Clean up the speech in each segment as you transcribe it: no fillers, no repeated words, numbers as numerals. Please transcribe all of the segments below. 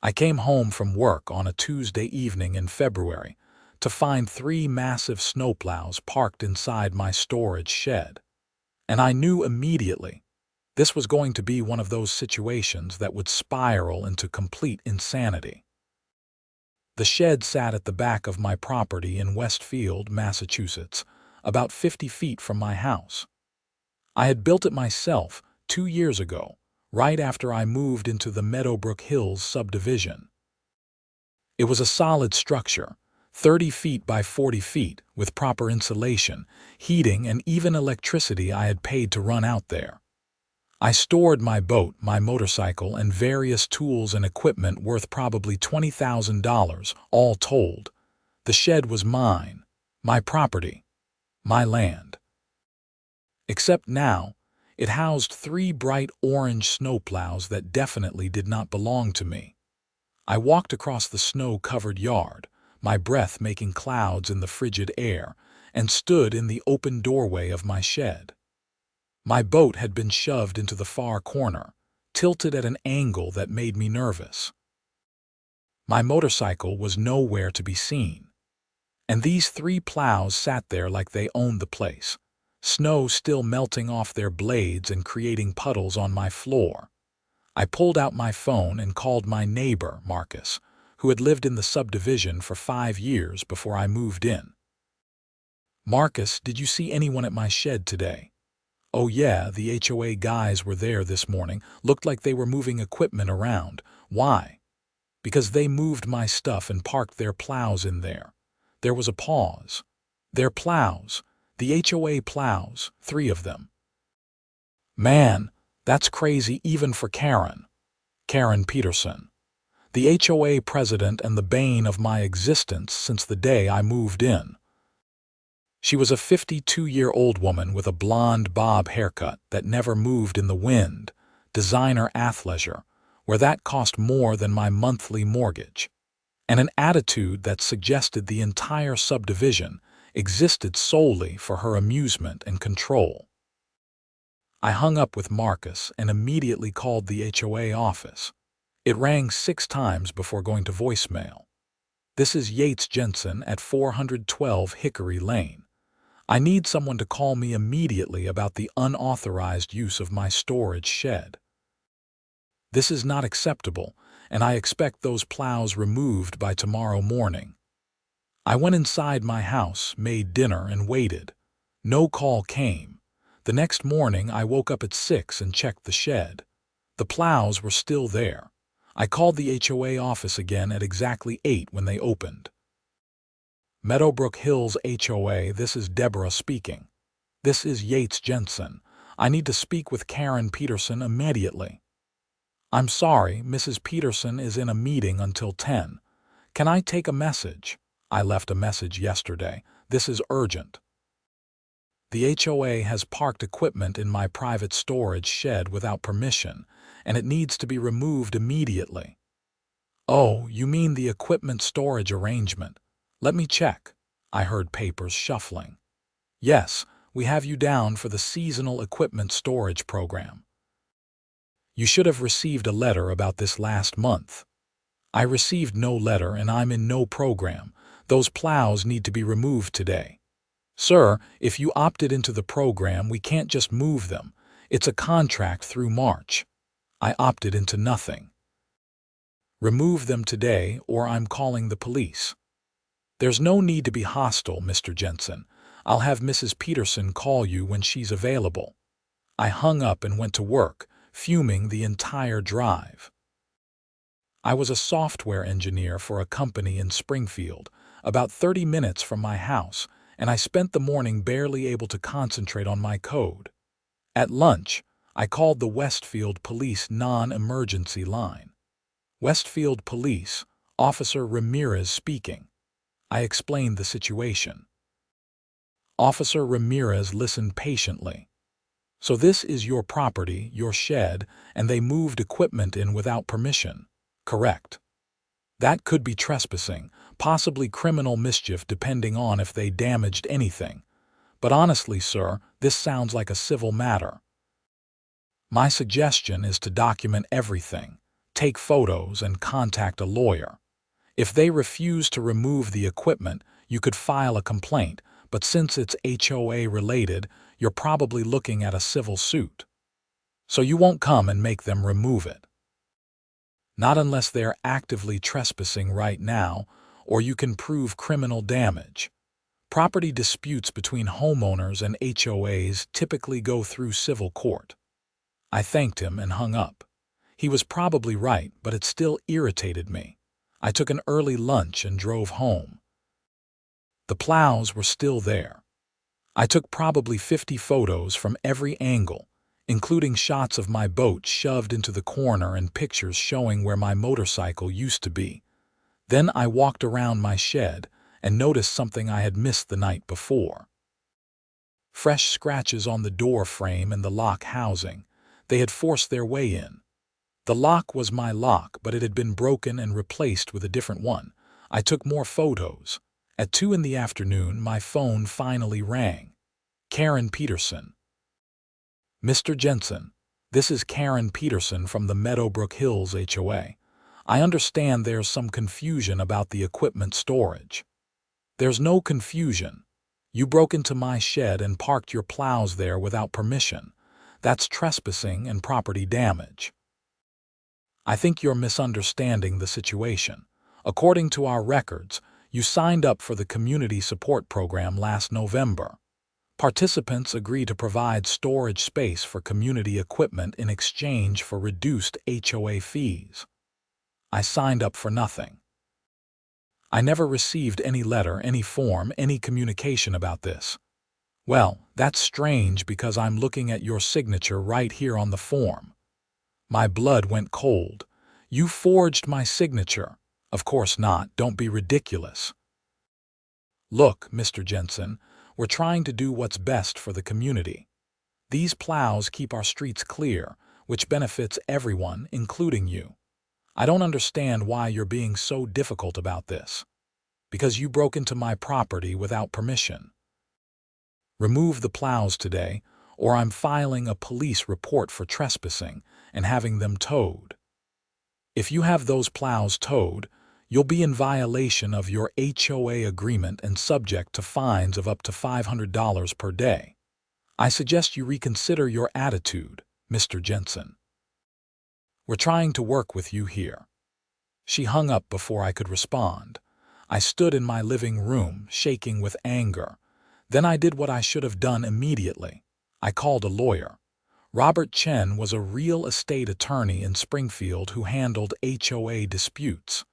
I came home from work on a Tuesday evening in February to find 3 massive snowplows parked inside my storage shed. And I knew immediately this was going to be one of those situations that would spiral into complete insanity. The shed sat at the back of my property in Westfield, Massachusetts, about 50 feet from my house. I had built it myself 2 years ago, right after I moved into the Meadowbrook Hills subdivision. It was a solid structure, 30 feet by 40 feet, with proper insulation, heating, and even electricity I had paid to run out there. I stored my boat, my motorcycle, and various tools and equipment worth probably $20,000, all told. The shed was mine, my property, my land. Except now, it housed 3 bright orange snowplows that definitely did not belong to me. I walked across the snow-covered yard, my breath making clouds in the frigid air, and stood in the open doorway of my shed. My boat had been shoved into the far corner, tilted at an angle that made me nervous. My motorcycle was nowhere to be seen, and these 3 plows sat there like they owned the place, snow still melting off their blades and creating puddles on my floor. I pulled out my phone and called my neighbor, Marcus, who had lived in the subdivision for 5 years before I moved in. "Marcus, did you see anyone at my shed today?" "Oh yeah, the HOA guys were there this morning. Looked like they were moving equipment around." "Why?" "Because they moved my stuff and parked their plows in there." There was a pause. "Their plows? The HOA plows, 3 of them." "Man, that's crazy even for Karren." Karren Peterson. "The HOA president and the bane of my existence since the day I moved in." She was a 52-year-old woman with a blonde bob haircut that never moved in the wind, designer athleisure, where that cost more than my monthly mortgage, and an attitude that suggested the entire subdivision existed solely for her amusement and control. I hung up with Marcus and immediately called the HOA office. It rang 6 times before going to voicemail. "This is Yates Jensen at 412 Hickory Lane. I need someone to call me immediately about the unauthorized use of my storage shed. This is not acceptable, and I expect those plows removed by tomorrow morning." I went inside my house, made dinner, and waited. No call came. The next morning I woke up at 6 and checked the shed. The plows were still there. I called the HOA office again at exactly 8 when they opened. "Meadowbrook Hills HOA, this is Deborah speaking." "This is Yates Jensen. I need to speak with Karren Peterson immediately." "I'm sorry, Mrs. Peterson is in a meeting until 10. Can I take a message?" "I left a message yesterday. This is urgent. The HOA has parked equipment in my private storage shed without permission, and it needs to be removed immediately." "Oh, you mean the equipment storage arrangement? Let me check." I heard papers shuffling. "Yes, we have you down for the seasonal equipment storage program. You should have received a letter about this last month." "I received no letter and I'm in no program. Those plows need to be removed today." "Sir, if you opted into the program, we can't just move them. It's a contract through March." "I opted into nothing." "Remove them today or I'm calling the police." "There's no need to be hostile, Mr. Jensen. I'll have Mrs. Peterson call you when she's available." I hung up and went to work, fuming the entire drive. I was a software engineer for a company in Springfield, about 30 minutes from my house, and I spent the morning barely able to concentrate on my code. At lunch, I called the Westfield Police non-emergency line. "Westfield Police, Officer Ramirez speaking." I explained the situation. Officer Ramirez listened patiently. "So this is your property, your shed, and they moved equipment in without permission, correct?" "That could be trespassing, possibly criminal mischief depending on if they damaged anything. But honestly, sir, this sounds like a civil matter. My suggestion is to document everything. take photos, and contact a lawyer. If they refuse to remove the equipment, you could file a complaint, but since it's HOA related, you're probably looking at a civil suit. So you won't come and make them remove it. Not unless they're actively trespassing right now, or you can prove criminal damage. Property disputes between homeowners and HOAs typically go through civil court. I thanked him and hung up. He was probably right, but it still irritated me. I took an early lunch and drove home. The plows were still there. I took probably 50 photos from every angle, including shots of my boat shoved into the corner and pictures showing where my motorcycle used to be. Then I walked around my shed and noticed something I had missed the night before. Fresh scratches on the door frame and the lock housing. They had forced their way in. The lock was my lock, but it had been broken and replaced with a different one. I took more photos. At 2 in the afternoon, my phone finally rang. Karren Peterson. Mr. Jensen, this is Karren Peterson from the Meadowbrook Hills HOA. I understand there's some confusion about the equipment storage. There's no confusion. You broke into my shed and parked your plows there without permission. That's trespassing and property damage. I think you're misunderstanding the situation. According to our records, you signed up for the Community Support Program last November. Participants agree to provide storage space for community equipment in exchange for reduced HOA fees. I signed up for nothing. I never received any letter, any form, any communication about this. Well, that's strange because I'm looking at your signature right here on the form. My blood went cold. You forged my signature. Of course not. Don't be ridiculous. Look, Mr. Jensen, we're trying to do what's best for the community. These plows keep our streets clear, which benefits everyone, including you. I don't understand why you're being so difficult about this. Because you broke into my property without permission. Remove the plows today, or I'm filing a police report for trespassing and having them towed. If you have those plows towed, you'll be in violation of your HOA agreement and subject to fines of up to $500 per day. I suggest you reconsider your attitude, Mr. Jensen. We're trying to work with you here. She hung up before I could respond. I stood in my living room, shaking with anger. Then I did what I should have done immediately. I called a lawyer. Robert Chen was a real estate attorney in Springfield who handled HOA disputes.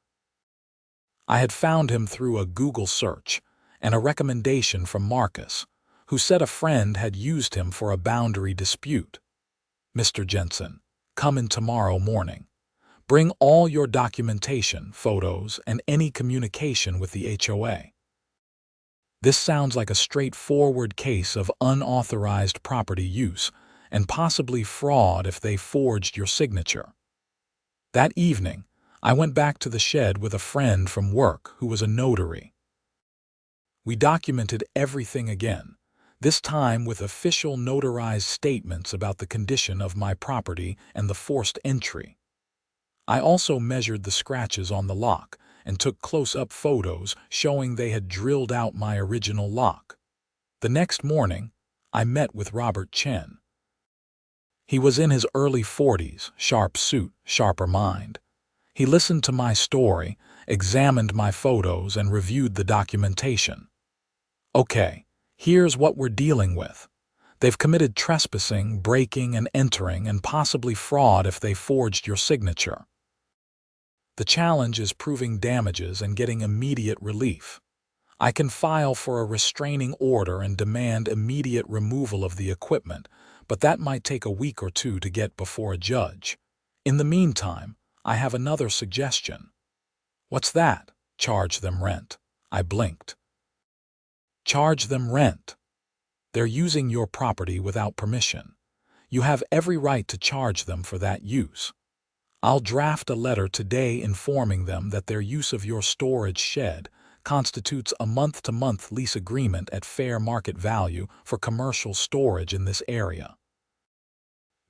I had found him through a Google search and a recommendation from Marcus, who said a friend had used him for a boundary dispute. Mr. Jensen, come in tomorrow morning. Bring all your documentation, photos, and any communication with the HOA. This sounds like a straightforward case of unauthorized property use and possibly fraud if they forged your signature. That evening, I went back to the shed with a friend from work who was a notary. We documented everything again, this time with official notarized statements about the condition of my property and the forced entry. I also measured the scratches on the lock and took close-up photos showing they had drilled out my original lock. The next morning, I met with Robert Chen. He was in his early 40s, sharp suit, sharper mind. He listened to my story, examined my photos, and reviewed the documentation. Okay, here's what we're dealing with. They've committed trespassing, breaking and entering, and possibly fraud if they forged your signature. The challenge is proving damages and getting immediate relief. I can file for a restraining order and demand immediate removal of the equipment, but that might take a week or two to get before a judge. In the meantime, I have another suggestion. What's that? Charge them rent. I blinked. Charge them rent. They're using your property without permission. You have every right to charge them for that use. I'll draft a letter today informing them that their use of your storage shed constitutes a month-to-month lease agreement at fair market value for commercial storage in this area.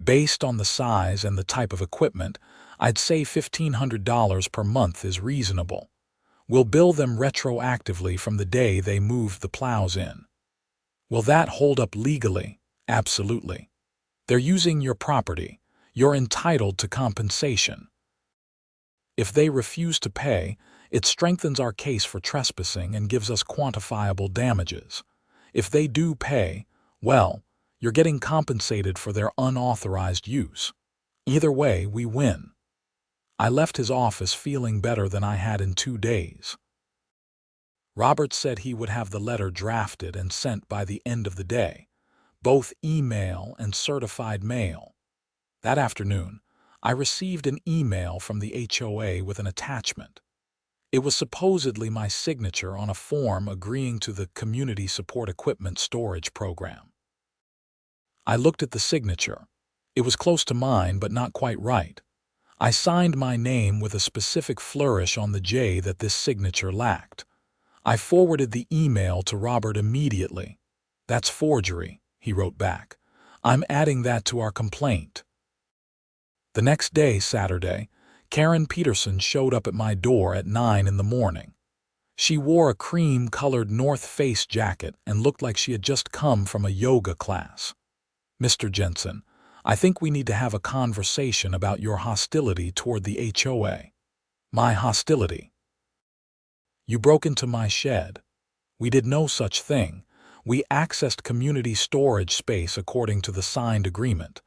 Based on the size and the type of equipment, I'd say $1,500 per month is reasonable. We'll bill them retroactively from the day they moved the plows in. Will that hold up legally? Absolutely. They're using your property. You're entitled to compensation. If they refuse to pay, it strengthens our case for trespassing and gives us quantifiable damages. If they do pay, well, you're getting compensated for their unauthorized use. Either way, we win. I left his office feeling better than I had in 2 days. Robert said he would have the letter drafted and sent by the end of the day, both email and certified mail. That afternoon, I received an email from the HOA with an attachment. It was supposedly my signature on a form agreeing to the Community Support Equipment Storage Program. I looked at the signature. It was close to mine, but not quite right. I signed my name with a specific flourish on the J that this signature lacked. I forwarded the email to Robert immediately. "That's forgery," he wrote back. "I'm adding that to our complaint." The next day, Saturday, Karren Peterson showed up at my door at 9 in the morning. She wore a cream-colored North Face jacket and looked like she had just come from a yoga class. "Mr. Jensen, I think we need to have a conversation about your hostility toward the HOA." "My hostility?" "You broke into my shed. We did no such thing. We accessed community storage space according to the signed agreement.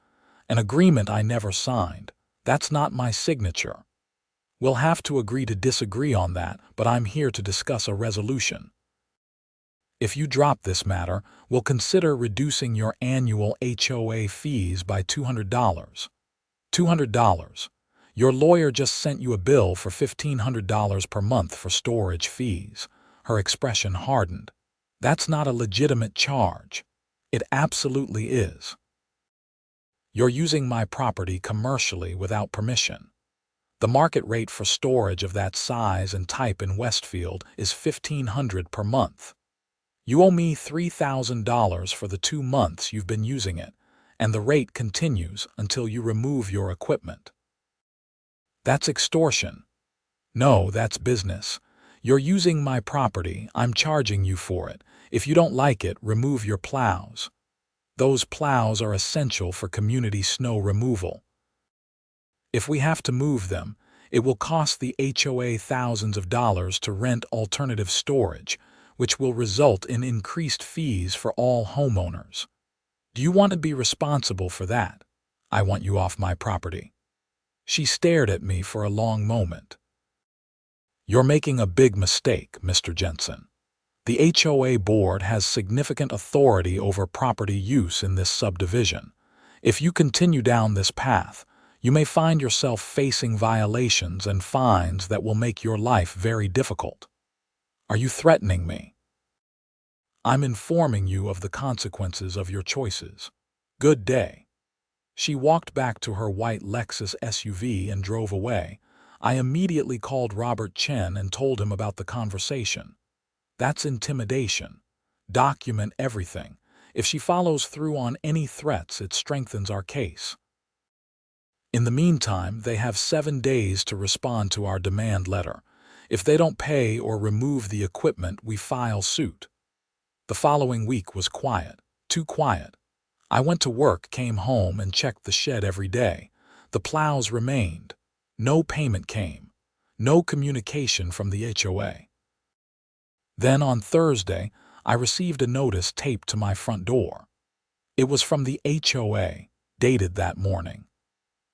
An agreement I never signed. That's not my signature. We'll have to agree to disagree on that, but I'm here to discuss a resolution. If you drop this matter, we'll consider reducing your annual HOA fees by $200. $200. Your lawyer just sent you a bill for $1,500 per month for storage fees." Her expression hardened. "That's not a legitimate charge." "It absolutely is. You're using my property commercially without permission. The market rate for storage of that size and type in Westfield is $1,500 per month. You owe me $3,000 for the 2 months you've been using it, and the rate continues until you remove your equipment." "That's extortion." "No, that's business. You're using my property. I'm charging you for it. If you don't like it, remove your plows. Those plows are essential for community snow removal. If we have to move them, it will cost the HOA thousands of dollars to rent alternative storage, which will result in increased fees for all homeowners. Do you want to be responsible for that?" "I want you off my property." She stared at me for a long moment. "You're making a big mistake, Mr. Jensen. The HOA board has significant authority over property use in this subdivision. If you continue down this path, you may find yourself facing violations and fines that will make your life very difficult." "Are you threatening me?" "I'm informing you of the consequences of your choices. Good day." She walked back to her white Lexus SUV and drove away. I immediately called Robert Chen and told him about the conversation. "That's intimidation. Document everything. If she follows through on any threats, it strengthens our case. In the meantime, they have 7 days to respond to our demand letter. If they don't pay or remove the equipment, we file suit." The following week was quiet. Too quiet. I went to work, came home, and checked the shed every day. The plows remained. No payment came. No communication from the HOA. Then on Thursday, I received a notice taped to my front door. It was from the HOA, dated that morning.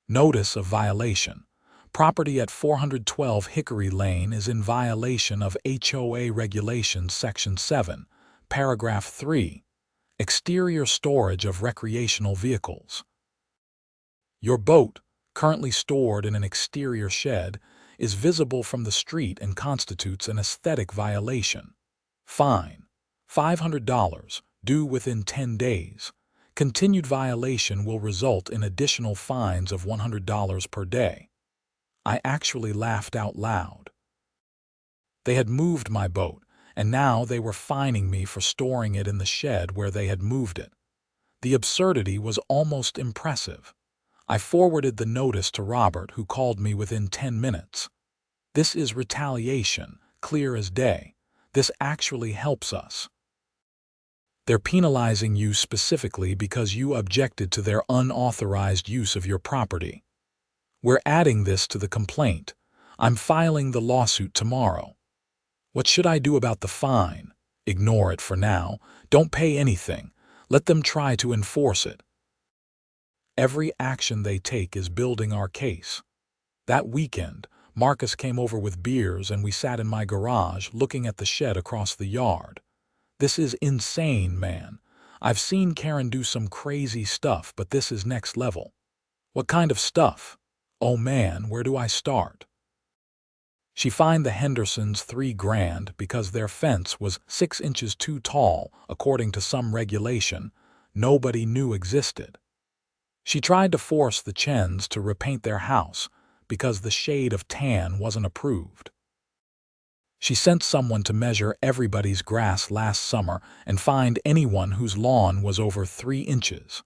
Notice of violation. Property at 412 Hickory Lane is in violation of HOA Regulations Section 7, Paragraph 3, exterior storage of recreational vehicles. Your boat, currently stored in an exterior shed, is visible from the street and constitutes an aesthetic violation. Fine, $500, due within 10 days. Continued violation will result in additional fines of $100 per day. I actually laughed out loud. They had moved my boat, and now they were fining me for storing it in the shed where they had moved it. The absurdity was almost impressive. I forwarded the notice to Robert, who called me within 10 minutes. This is retaliation, clear as day. This actually helps us. They're penalizing you specifically because you objected to their unauthorized use of your property. We're adding this to the complaint. I'm filing the lawsuit tomorrow. What should I do about the fine? Ignore it for now. Don't pay anything. Let them try to enforce it. Every action they take is building our case. That weekend, Marcus came over with beers and we sat in my garage looking at the shed across the yard. This is insane, man. I've seen Karren do some crazy stuff, but this is next level. What kind of stuff? Oh man, where do I start? She fined the Hendersons $3,000 because their fence was 6 inches too tall, according to some regulation nobody knew existed. She tried to force the Chens to repaint their house because the shade of tan wasn't approved. She sent someone to measure everybody's grass last summer and fined anyone whose lawn was over 3 inches.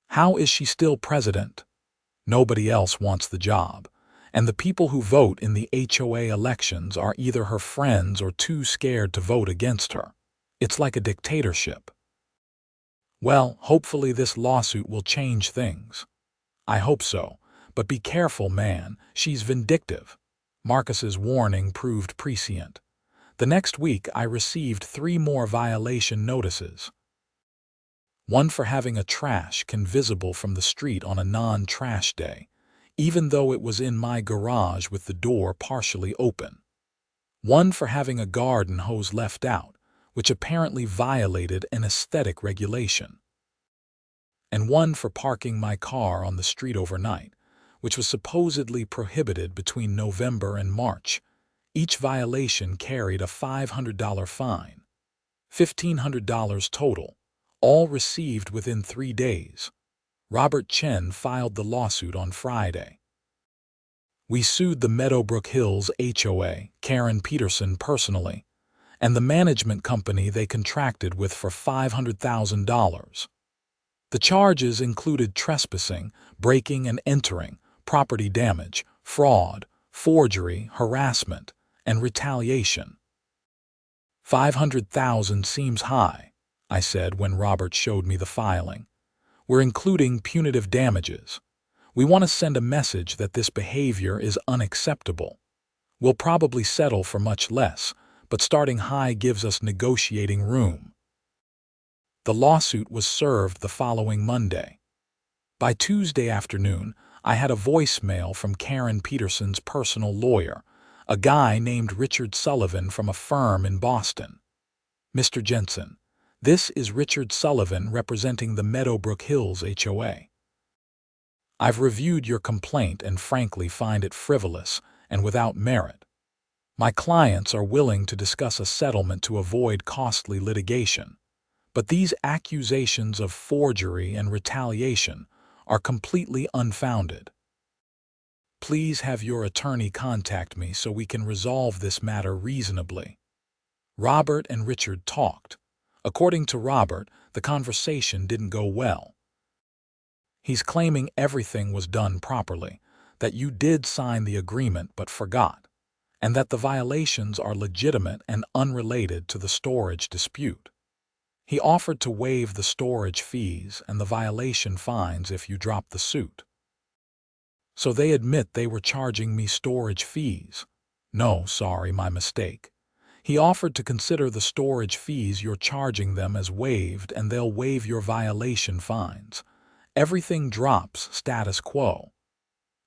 How is she still president? Nobody else wants the job, and the people who vote in the HOA elections are either her friends or too scared to vote against her. It's like a dictatorship. Well, hopefully this lawsuit will change things. I hope so, but be careful, man. She's vindictive. Marcus's warning proved prescient. The next week, I received 3 more violation notices. One for having a trash can visible from the street on a non-trash day, even though it was in my garage with the door partially open. One for having a garden hose left out, which apparently violated an aesthetic regulation. And one for parking my car on the street overnight, which was supposedly prohibited between November and March. Each violation carried a $500 fine. $1,500 total, all received within 3 days. Robert Chen filed the lawsuit on Friday. We sued the Meadowbrook Hills HOA, Karren Peterson personally, and the management company they contracted with for $500,000. The charges included trespassing, breaking and entering, property damage, fraud, forgery, harassment, and retaliation. $500,000 seems high, I said when Robert showed me the filing. We're including punitive damages. We want to send a message that this behavior is unacceptable. We'll probably settle for much less, but starting high gives us negotiating room. The lawsuit was served the following Monday. By Tuesday afternoon, I had a voicemail from Karren Peterson's personal lawyer, a guy named Richard Sullivan from a firm in Boston. Mr. Jensen, this is Richard Sullivan representing the Meadowbrook Hills HOA. I've reviewed your complaint and frankly find it frivolous and without merit. My clients are willing to discuss a settlement to avoid costly litigation, but these accusations of forgery and retaliation are completely unfounded. Please have your attorney contact me so we can resolve this matter reasonably. Robert and Richard talked. According to Robert, the conversation didn't go well. He's claiming everything was done properly, that you did sign the agreement but forgot, and that the violations are legitimate and unrelated to the storage dispute. He offered to waive the storage fees and the violation fines if you drop the suit. So they admit they were charging me storage fees. No, sorry, my mistake. He offered to consider the storage fees you're charging them as waived and they'll waive your violation fines. Everything drops status quo.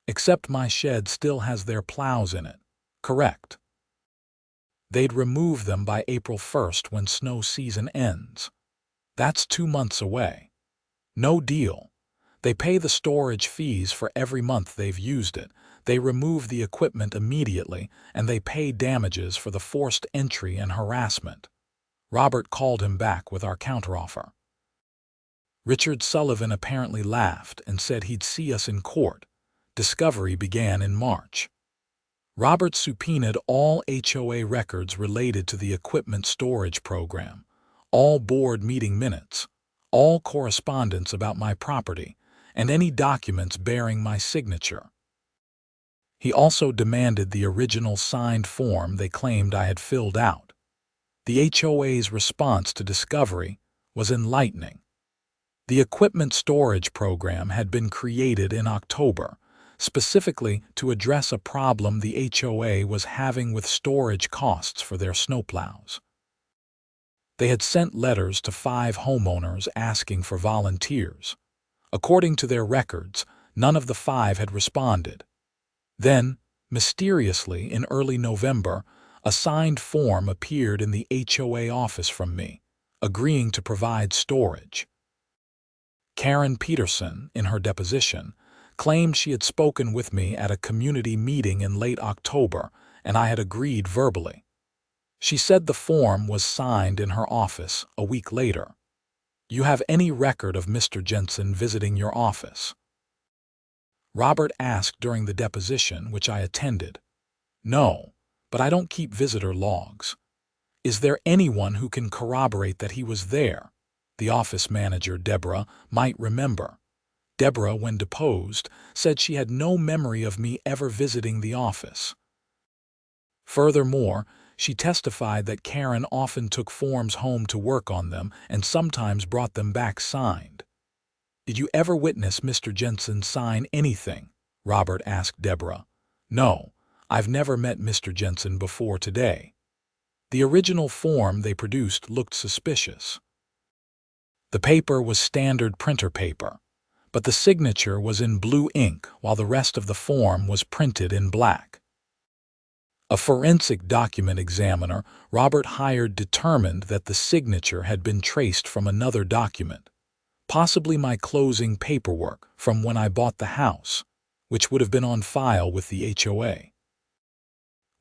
Except my shed still has their plows in it. Correct. They'd remove them by April 1st when snow season ends. That's 2 months away. No deal. They pay the storage fees for every month they've used it. They remove the equipment immediately, and they pay damages for the forced entry and harassment. Robert called him back with our counteroffer. Richard Sullivan apparently laughed and said he'd see us in court. Discovery began in March. Robert subpoenaed all HOA records related to the equipment storage program, all board meeting minutes, all correspondence about my property, and any documents bearing my signature. He also demanded the original signed form they claimed I had filled out. The HOA's response to discovery was enlightening. The equipment storage program had been created in October, specifically to address a problem the HOA was having with storage costs for their snowplows. They had sent letters to 5 homeowners asking for volunteers. According to their records, none of the 5 had responded. Then, mysteriously, in early November, a signed form appeared in the HOA office from me, agreeing to provide storage. Karren Peterson, in her deposition, claimed she had spoken with me at a community meeting in late October, and I had agreed verbally. She said the form was signed in her office a week later. "You have any record of Mr. Jensen visiting your office?" Robert asked during the deposition, which I attended. "No, but I don't keep visitor logs." "Is there anyone who can corroborate that he was there?" The office manager, Deborah, might remember. Deborah, when deposed, said she had no memory of me ever visiting the office. Furthermore, she testified that Karren often took forms home to work on them and sometimes brought them back signed. "Did you ever witness Mr. Jensen sign anything?" Robert asked Deborah. "No, I've never met Mr. Jensen before today." The original form they produced looked suspicious. The paper was standard printer paper, but the signature was in blue ink while the rest of the form was printed in black. A forensic document examiner Robert hired determined that the signature had been traced from another document, possibly my closing paperwork from when I bought the house, which would have been on file with the HOA.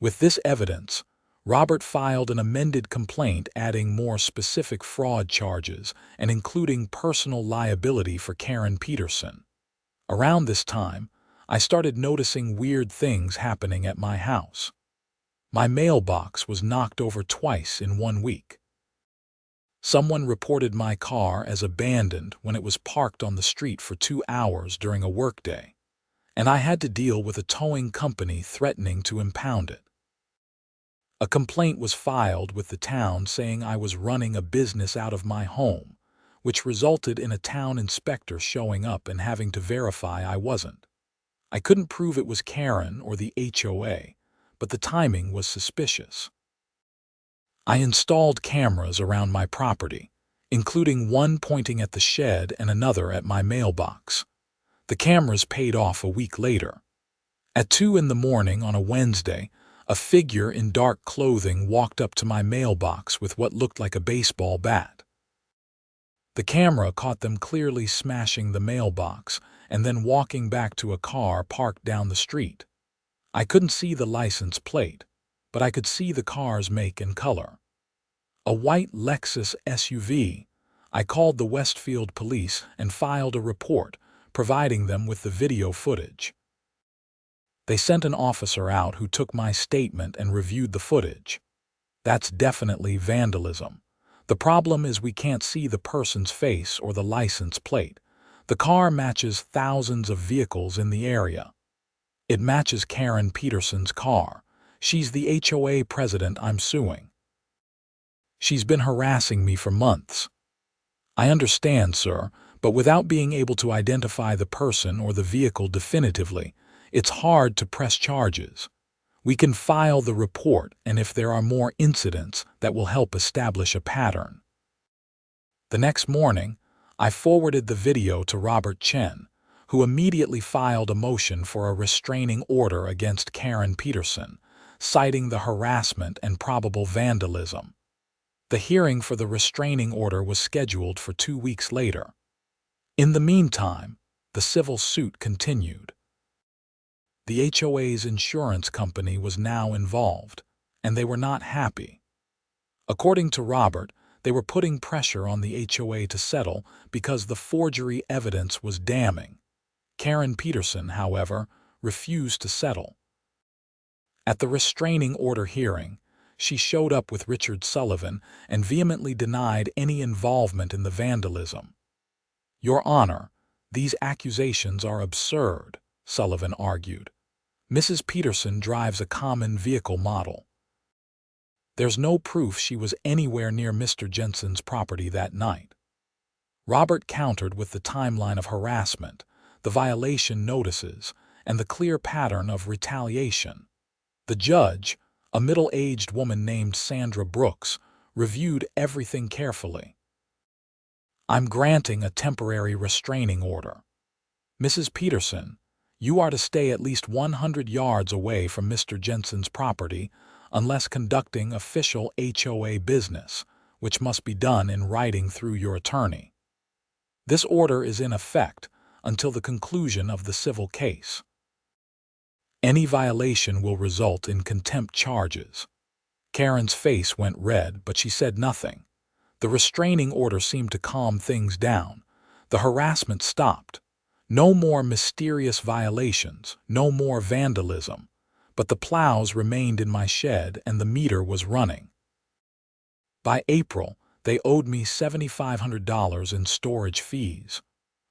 With this evidence, Robert filed an amended complaint adding more specific fraud charges and including personal liability for Karren Peterson. Around this time, I started noticing weird things happening at my house. My mailbox was knocked over twice in 1 week. Someone reported my car as abandoned when it was parked on the street for 2 hours during a workday, and I had to deal with a towing company threatening to impound it. A complaint was filed with the town saying I was running a business out of my home, which resulted in a town inspector showing up and having to verify I wasn't. I couldn't prove it was Karren or the HOA, but the timing was suspicious. I installed cameras around my property, including one pointing at the shed and another at my mailbox. The cameras paid off a week later. At 2 in the morning on a Wednesday, a figure in dark clothing walked up to my mailbox with what looked like a baseball bat. The camera caught them clearly smashing the mailbox and then walking back to a car parked down the street. I couldn't see the license plate, but I could see the car's make and color. A white Lexus SUV. I called the Westfield police and filed a report, providing them with the video footage. They sent an officer out who took my statement and reviewed the footage. "That's definitely vandalism. The problem is we can't see the person's face or the license plate. The car matches thousands of vehicles in the area. It matches Karren Peterson's car. She's the HOA president I'm suing. She's been harassing me for months." "I understand, sir, but without being able to identify the person or the vehicle definitively, it's hard to press charges. We can file the report, and if there are more incidents, that will help establish a pattern." The next morning, I forwarded the video to Robert Chen, who immediately filed a motion for a restraining order against Karren Peterson, citing the harassment and probable vandalism. The hearing for the restraining order was scheduled for 2 weeks later. In the meantime, the civil suit continued. The HOA's insurance company was now involved, and they were not happy. According to Robert, they were putting pressure on the HOA to settle because the forgery evidence was damning. Karren Peterson, however, refused to settle. At the restraining order hearing, she showed up with Richard Sullivan and vehemently denied any involvement in the vandalism. "Your Honor, "These accusations are absurd," Sullivan argued. "Mrs. Peterson drives a common vehicle model. There's no proof she was anywhere near Mr. Jensen's property that night." Robert countered with the timeline of harassment, the violation notices, and the clear pattern of retaliation. The judge, a middle-aged woman named Sandra Brooks, reviewed everything carefully. "I'm granting a temporary restraining order. Mrs. Peterson, you are to stay at least 100 yards away from Mr. Jensen's property unless conducting official HOA business, which must be done in writing through your attorney. This order is in effect until the conclusion of the civil case. Any violation will result in contempt charges." Karren's face went red, but she said nothing. The restraining order seemed to calm things down. The harassment stopped. No more mysterious violations, no more vandalism. But the plows remained in my shed and the meter was running. By April, they owed me $7,500 in storage fees.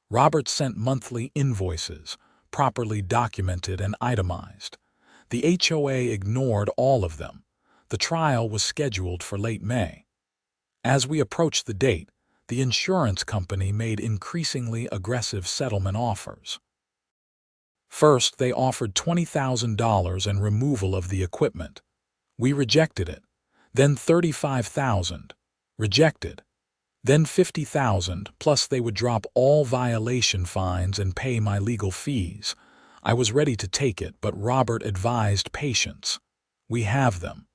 Robert sent monthly invoices, properly documented and itemized. The HOA ignored all of them. The trial was scheduled for late May. As we approached the date, the insurance company made increasingly aggressive settlement offers. First, they offered $20,000 and removal of the equipment. We rejected it. Then $35,000. Rejected. Then $50,000, plus they would drop all violation fines and pay my legal fees. I was ready to take it, but Robert advised patience. We have them.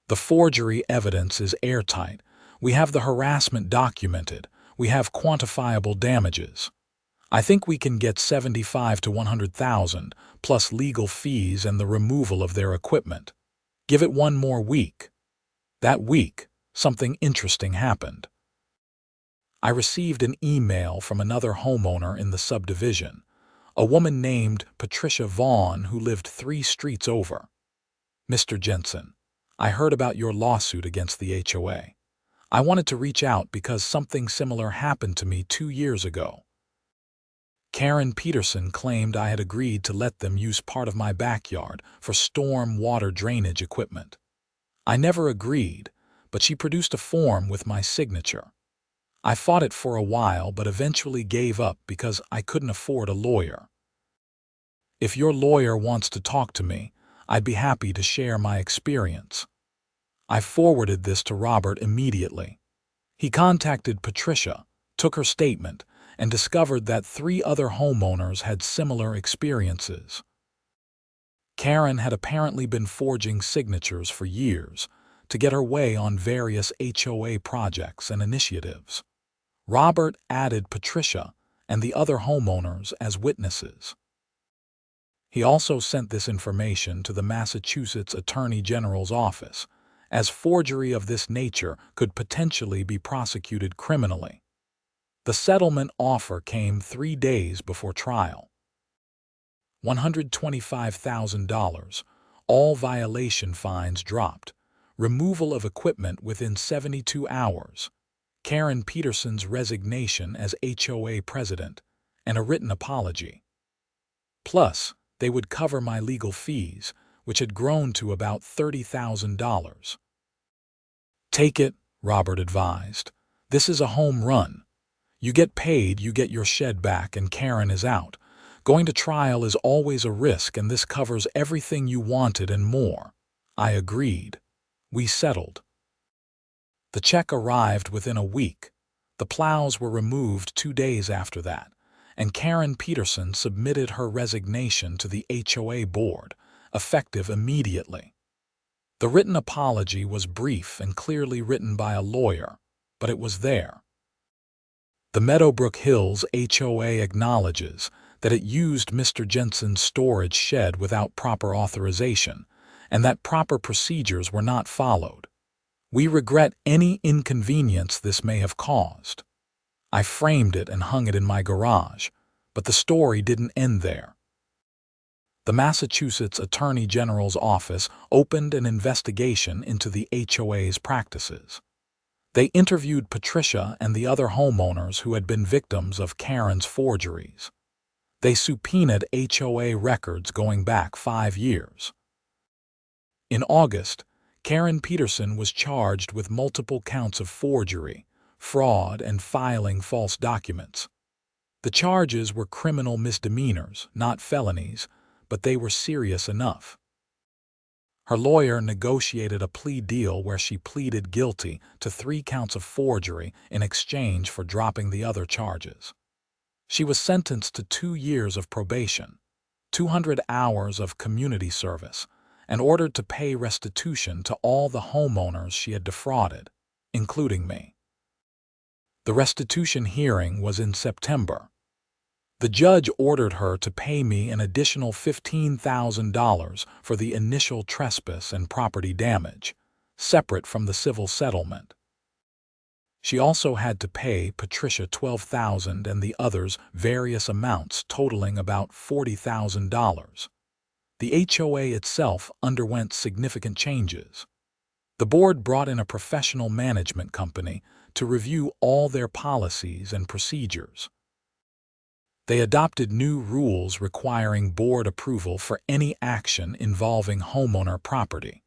The forgery evidence is airtight. We have the harassment documented. We have quantifiable damages. I think we can get $75,000 to $100,000, plus legal fees and the removal of their equipment. Give it one more week. That week, something interesting happened. I received an email from another homeowner in the subdivision, a woman named Patricia Vaughn who lived 3 streets over. "Mr. Jensen, I heard about your lawsuit against the HOA. I wanted to reach out because something similar happened to me 2 years ago. Karren Peterson claimed I had agreed to let them use part of my backyard for storm water drainage equipment. I never agreed, but she produced a form with my signature. I fought it for a while but eventually gave up because I couldn't afford a lawyer. If your lawyer wants to talk to me, I'd be happy to share my experience." I forwarded this to Robert immediately. He contacted Patricia, took her statement, and discovered that 3 other homeowners had similar experiences. Karren had apparently been forging signatures for years to get her way on various HOA projects and initiatives. Robert added Patricia and the other homeowners as witnesses. He also sent this information to the Massachusetts Attorney General's office, as forgery of this nature could potentially be prosecuted criminally. The settlement offer came 3 days before trial. $125,000, all violation fines dropped, removal of equipment within 72 hours, Karren Peterson's resignation as HOA president, and a written apology. Plus, they would cover my legal fees, which had grown to about $30,000. "Take it," Robert advised. "This is a home run. You get paid, you get your shed back, and Karren is out. Going to trial is always a risk, and this covers everything you wanted and more." I agreed. We settled. The check arrived within a week. The plows were removed 2 days after that, and Karren Peterson submitted her resignation to the HOA board, effective immediately. The written apology was brief and clearly written by a lawyer, but it was there. The Meadowbrook Hills HOA acknowledges that it used Mr. Jensen's storage shed without proper authorization, and that proper procedures were not followed. We regret any inconvenience this may have caused. I framed it and hung it in my garage, but the story didn't end there. The Massachusetts Attorney General's office opened an investigation into the HOA's practices. They interviewed Patricia and the other homeowners who had been victims of Karren's forgeries. They subpoenaed HOA records going back 5 years. In August, Karren Peterson was charged with multiple counts of forgery, fraud, and filing false documents. The charges were criminal misdemeanors, not felonies, but they were serious enough. Her lawyer negotiated a plea deal where she pleaded guilty to 3 counts of forgery in exchange for dropping the other charges. She was sentenced to 2 years of probation, 200 hours of community service, and ordered to pay restitution to all the homeowners she had defrauded, including me. The restitution hearing was in September. The judge ordered her to pay me an additional $15,000 for the initial trespass and property damage, separate from the civil settlement. She also had to pay Patricia $12,000 and the others various amounts totaling about $40,000. The HOA itself underwent significant changes. The board brought in a professional management company to review all their policies and procedures. They adopted new rules requiring board approval for any action involving homeowner property.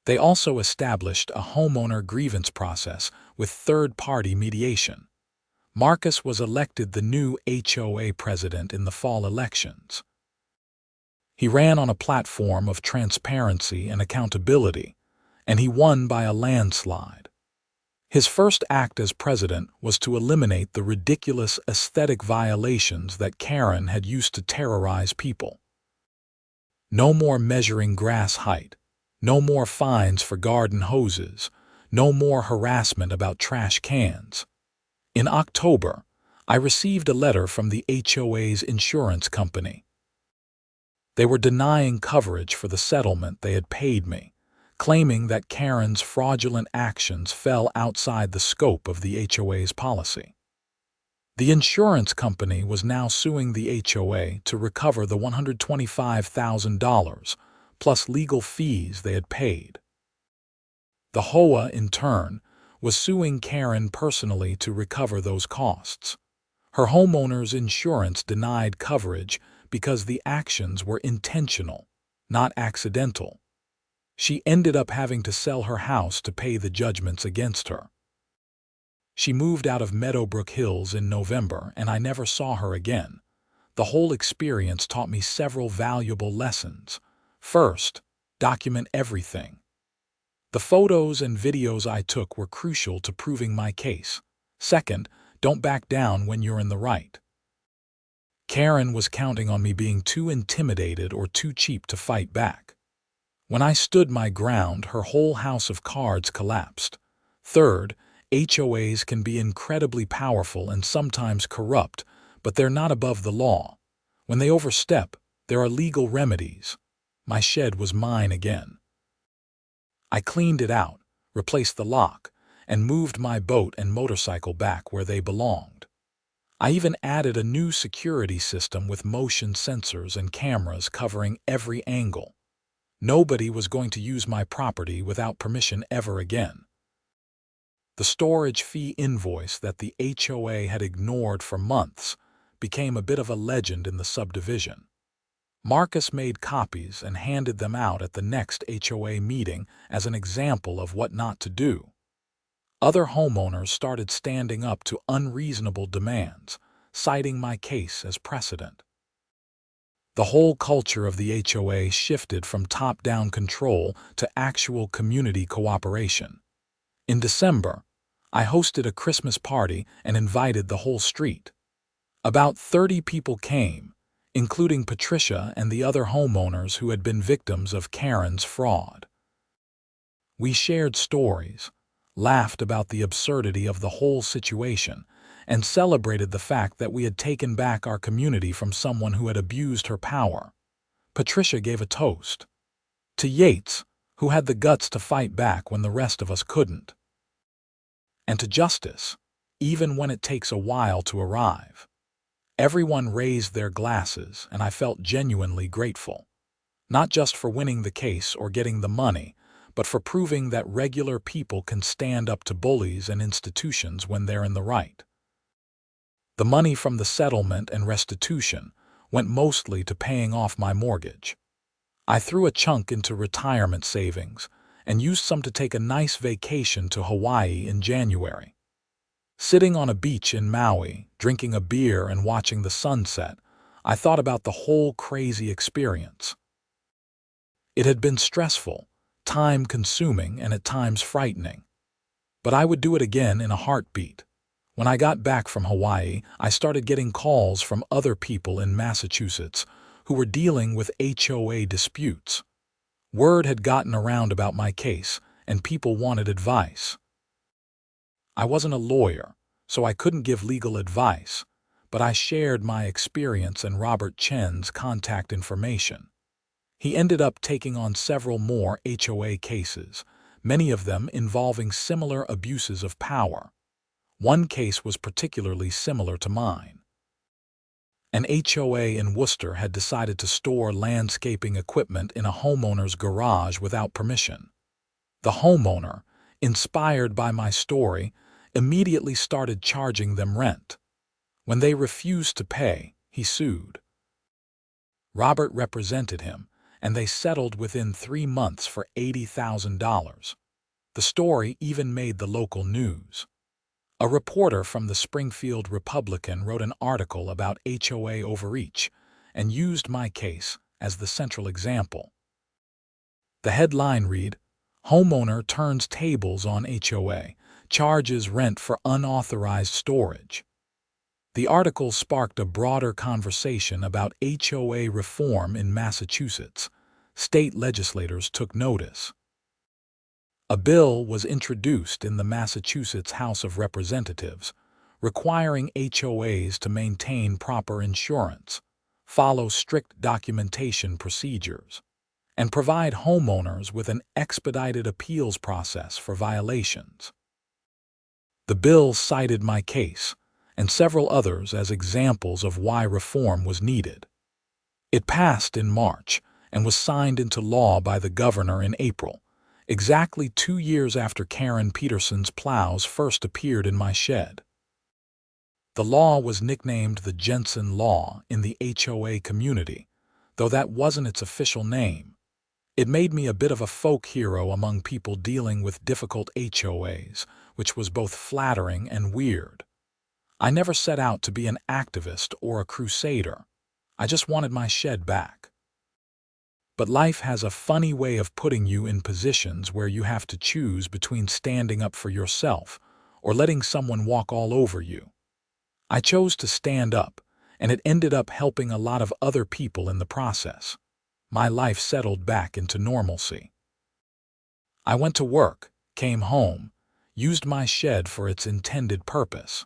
They also established a homeowner grievance process with third-party mediation. Marcus was elected the new HOA president in the fall elections. He ran on a platform of transparency and accountability, and he won by a landslide. His first act as president was to eliminate the ridiculous aesthetic violations that Karren had used to terrorize people. No more measuring grass height, no more fines for garden hoses, no more harassment about trash cans. In October, I received a letter from the HOA's insurance company. They were denying coverage for the settlement they had paid me, claiming that Karren's fraudulent actions fell outside the scope of the HOA's policy. The insurance company was now suing the HOA to recover the $125,000 plus legal fees they had paid. The HOA, in turn, was suing Karren personally to recover those costs. Her homeowner's insurance denied coverage because the actions were intentional, not accidental. She ended up having to sell her house to pay the judgments against her. She moved out of Meadowbrook Hills in November, and I never saw her again. The whole experience taught me several valuable lessons. First, document everything. The photos and videos I took were crucial to proving my case. Second, don't back down when you're in the right. Karren was counting on me being too intimidated or too cheap to fight back. When I stood my ground, her whole house of cards collapsed. Third, HOAs can be incredibly powerful and sometimes corrupt, but they're not above the law. When they overstep, there are legal remedies. My shed was mine again. I cleaned it out, replaced the lock, and moved my boat and motorcycle back where they belonged. I even added a new security system with motion sensors and cameras covering every angle. Nobody was going to use my property without permission ever again. The storage fee invoice that the HOA had ignored for months became a bit of a legend in the subdivision. Marcus made copies and handed them out at the next HOA meeting as an example of what not to do. Other homeowners started standing up to unreasonable demands, citing my case as precedent. The whole culture of the HOA shifted from top-down control to actual community cooperation. In December, I hosted a Christmas party and invited the whole street. About 30 people came, including Patricia and the other homeowners who had been victims of Karren's fraud. We shared stories, laughed about the absurdity of the whole situation, and celebrated the fact that we had taken back our community from someone who had abused her power. Patricia gave a toast to Yates, who had the guts to fight back when the rest of us couldn't, and to justice, even when it takes a while to arrive. Everyone raised their glasses, and I felt genuinely grateful, not just for winning the case or getting the money, but for proving that regular people can stand up to bullies and institutions when they're in the right. The money from the settlement and restitution went mostly to paying off my mortgage. I threw a chunk into retirement savings and used some to take a nice vacation to Hawaii in January. Sitting on a beach in Maui, drinking a beer and watching the sunset, I thought about the whole crazy experience. It had been stressful, time-consuming, and at times frightening. But I would do it again in a heartbeat. When I got back from Hawaii, I started getting calls from other people in Massachusetts who were dealing with HOA disputes. Word had gotten around about my case, and people wanted advice. I wasn't a lawyer, so I couldn't give legal advice, but I shared my experience and Robert Chen's contact information. He ended up taking on several more HOA cases, many of them involving similar abuses of power. One case was particularly similar to mine. An HOA in Worcester had decided to store landscaping equipment in a homeowner's garage without permission. The homeowner, inspired by my story, immediately started charging them rent. When they refused to pay, he sued. Robert represented him, and they settled within 3 months for $80,000. The story even made the local news. A reporter from the Springfield Republican wrote an article about HOA overreach and used my case as the central example. The headline read, "Homeowner turns tables on HOA, charges rent for unauthorized storage." The article sparked a broader conversation about HOA reform in Massachusetts. State legislators took notice. A bill was introduced in the Massachusetts House of Representatives, requiring HOAs to maintain proper insurance, follow strict documentation procedures, and provide homeowners with an expedited appeals process for violations. The bill cited my case and several others as examples of why reform was needed. It passed in March and was signed into law by the governor in April, exactly 2 years after Karren Peterson's Plows first appeared in my shed. The law was nicknamed the Jensen Law in the HOA community, though that wasn't its official name. It made me a bit of a folk hero among people dealing with difficult HOAs, which was both flattering and weird. I never set out to be an activist or a crusader. I just wanted my shed back. But life has a funny way of putting you in positions where you have to choose between standing up for yourself or letting someone walk all over you. I chose to stand up, and it ended up helping a lot of other people in the process. My life settled back into normalcy. I went to work, came home, used my shed for its intended purpose.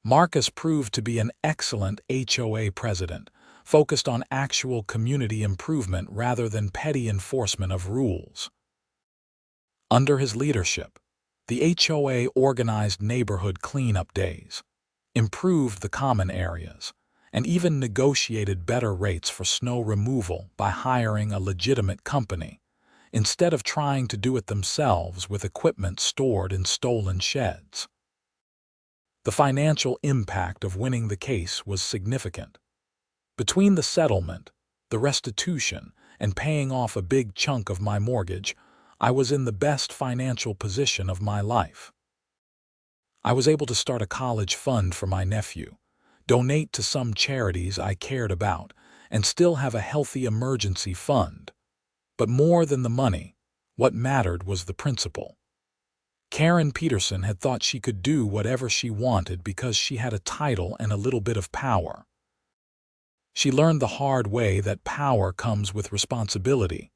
Marcus proved to be an excellent HOA president, focused on actual community improvement rather than petty enforcement of rules. Under his leadership, the HOA organized neighborhood cleanup days, improved the common areas, and even negotiated better rates for snow removal by hiring a legitimate company, instead of trying to do it themselves with equipment stored in stolen sheds. The financial impact of winning the case was significant. Between the settlement, the restitution, and paying off a big chunk of my mortgage, I was in the best financial position of my life. I was able to start a college fund for my nephew, donate to some charities I cared about, and still have a healthy emergency fund. But more than the money, what mattered was the principle. Karren Peterson had thought she could do whatever she wanted because she had a title and a little bit of power. She learned the hard way that power comes with responsibility,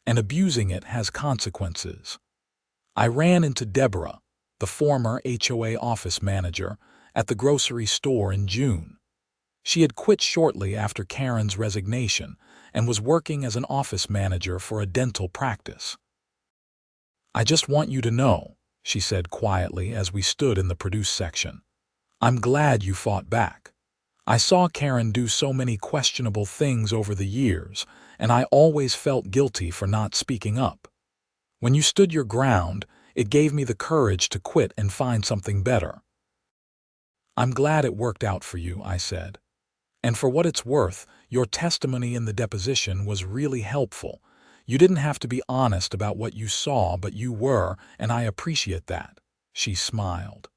and abusing it has consequences. I ran into Deborah, the former HOA office manager, at the grocery store in June. She had quit shortly after Karren's resignation and was working as an office manager for a dental practice. "I just want you to know," she said quietly as we stood in the produce section, "I'm glad you fought back. I saw Karren do so many questionable things over the years, and I always felt guilty for not speaking up. When you stood your ground, it gave me the courage to quit and find something better. I'm glad it worked out for you, I said. And for what it's worth, your testimony in the deposition was really helpful. You didn't have to be honest about what you saw, but you were, and I appreciate that. She smiled.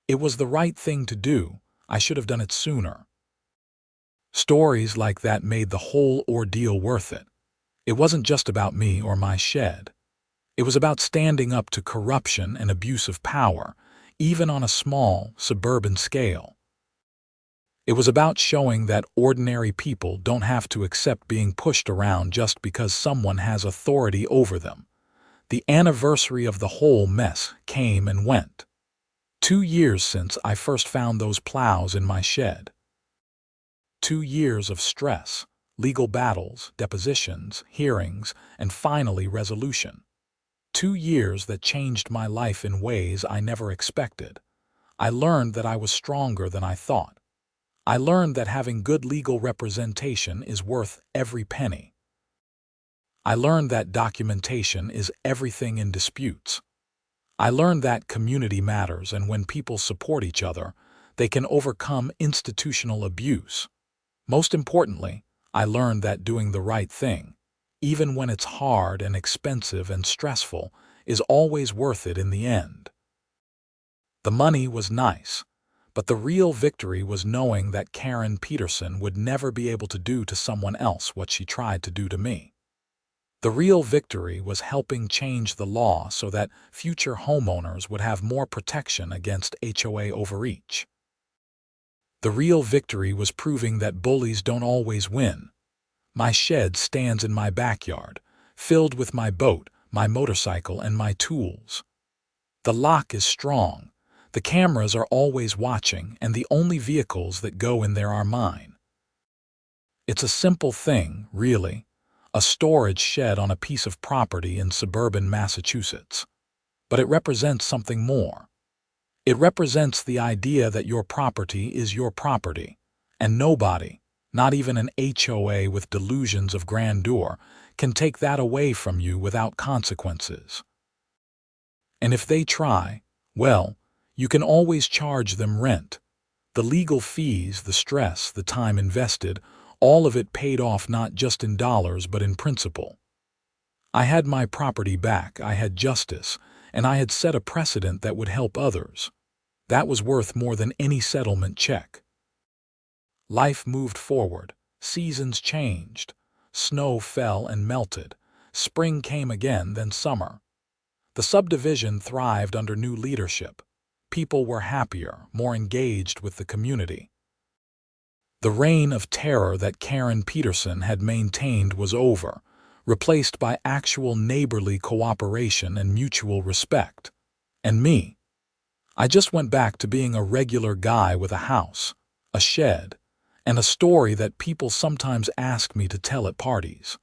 It was the right thing to do. I should have done it sooner. Stories like that made the whole ordeal worth it. It wasn't just about me or my shed. It was about standing up to corruption and abuse of power, even on a small, suburban scale. It was about showing that ordinary people don't have to accept being pushed around just because someone has authority over them. The anniversary of the whole mess came and went. 2 years since I first found those plows in my shed. 2 years of stress, legal battles, depositions, hearings, and finally resolution. 2 years that changed my life in ways I never expected. I learned that I was stronger than I thought. I learned that having good legal representation is worth every penny. I learned that documentation is everything in disputes. I learned that community matters, and when people support each other, they can overcome institutional abuse. Most importantly, I learned that doing the right thing, even when it's hard and expensive and stressful, is always worth it in the end. The money was nice, but the real victory was knowing that Karren Peterson would never be able to do to someone else what she tried to do to me. The real victory was helping change the law so that future homeowners would have more protection against HOA overreach. The real victory was proving that bullies don't always win. My shed stands in my backyard, filled with my boat, my motorcycle, and my tools. The lock is strong. The cameras are always watching, and the only vehicles that go in there are mine. It's a simple thing, really. A storage shed on a piece of property in suburban Massachusetts. But it represents something more. It represents the idea that your property is your property, and nobody, not even an HOA with delusions of grandeur, can take that away from you without consequences. And if they try, well, you can always charge them rent. The legal fees, the stress, the time invested, all of it paid off not just in dollars but in principle. I had my property back, I had justice, and I had set a precedent that would help others. That was worth more than any settlement check. Life moved forward. Seasons changed. Snow fell and melted. Spring came again, then summer. The subdivision thrived under new leadership. People were happier, more engaged with the community. The reign of terror that Karren Peterson had maintained was over, replaced by actual neighborly cooperation and mutual respect. And me. I just went back to being a regular guy with a house, a shed, and a story that people sometimes ask me to tell at parties.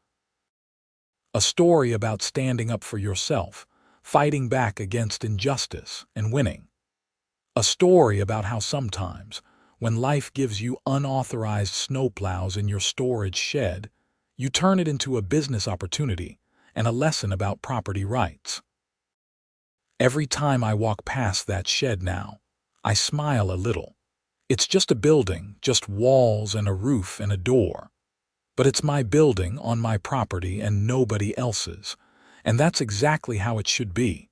A story about standing up for yourself, fighting back against injustice, and winning. A story about how sometimes, when life gives you unauthorized snowplows in your storage shed, you turn it into a business opportunity and a lesson about property rights. Every time I walk past that shed now, I smile a little. It's just a building, just walls and a roof and a door. But it's my building on my property and nobody else's, and that's exactly how it should be.